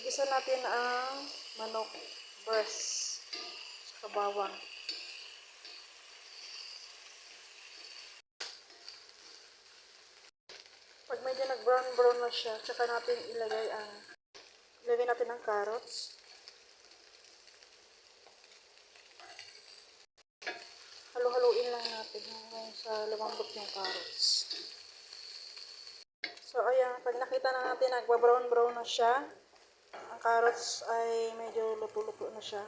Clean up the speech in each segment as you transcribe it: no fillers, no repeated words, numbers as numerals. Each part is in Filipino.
Igisa natin ang manok breast sa bawang. Pag medyo nag-brown na siya, tsaka natin ilagay natin ang carrots. Halo-haluin lang natin hanggang sa lumambot yung carrots. So ayan, pag nakita na natin nagba-brown na siya, ang carrots ay medyo luto-luto na siya.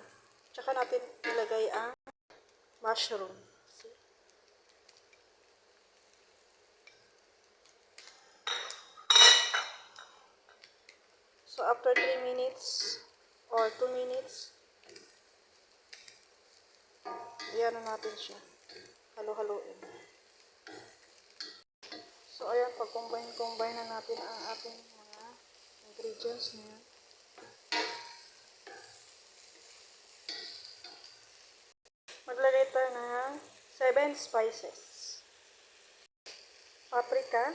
Tsaka natin ilagay ang mushroom. So after 3 minutes or 2 minutes, iyan na natin siya. Halo-haloin. So ayan, pag-combine na natin ang ating mga ingredients niya. Maglagay tayo ng 7 spices. Paprika,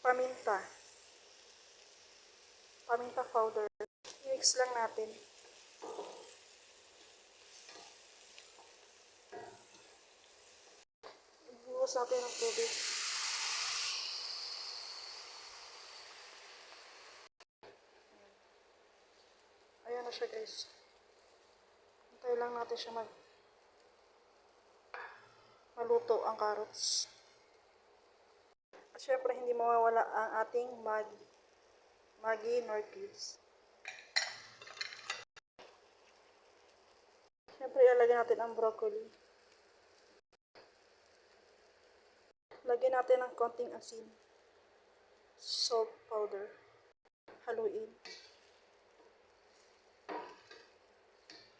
paminta powder. I-mix lang natin. Ibuhos natin ng tubig. Ayan na siya, guys. Hintay lang natin siya maluto ang carrots. At syempre, hindi mawawala ang ating Maggi nor cubes. Syempre, ilalagay natin ang broccoli. Lagyan natin ng konting asin. Salt powder. Haluin.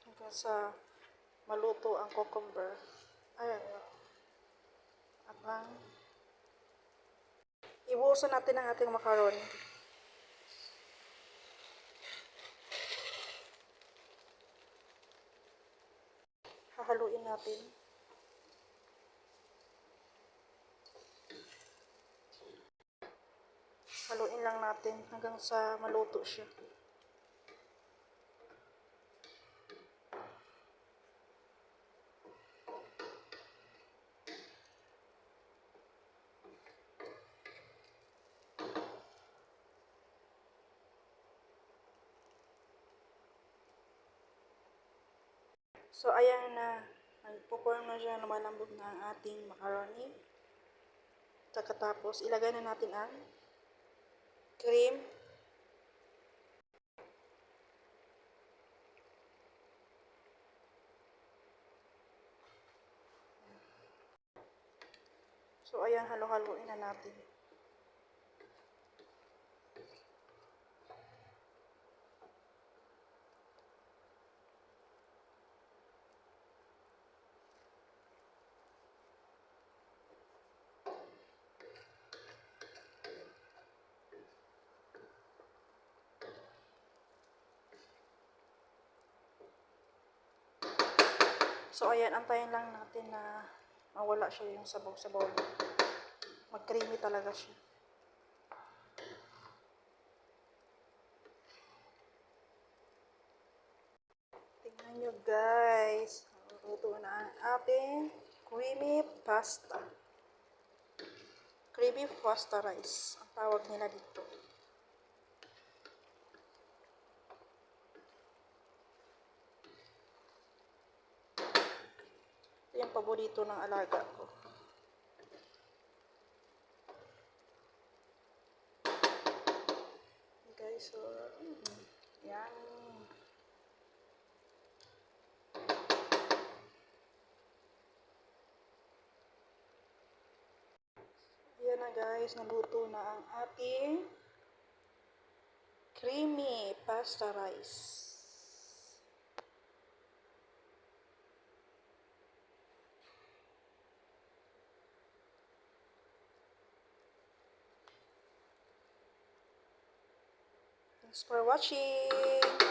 Hanggang sa maluto ang cucumber. At ibuhusan natin ang ating macaroni. Hahaluin natin. Haluin lang natin hanggang sa maluto siya. So ayan na, nagpo-form na siya, lumalambot na ang ating macaroni. Tapos ilagay na natin ang cream. So ayan, halo-haloin na natin. So ayan, antayin lang natin na mawala siya yung sabaw-sabaw niya. Mag-creamy talaga siya. Tingnan nyo, guys. Luto na ang ating creamy pasta. Creamy pasta rice. Ang tawag nila dito. Ito yung paborito ng alaga ko. Guys, so, yan. Yan na, guys, naluto na ang ating creamy pasta rice. Thanks for watching.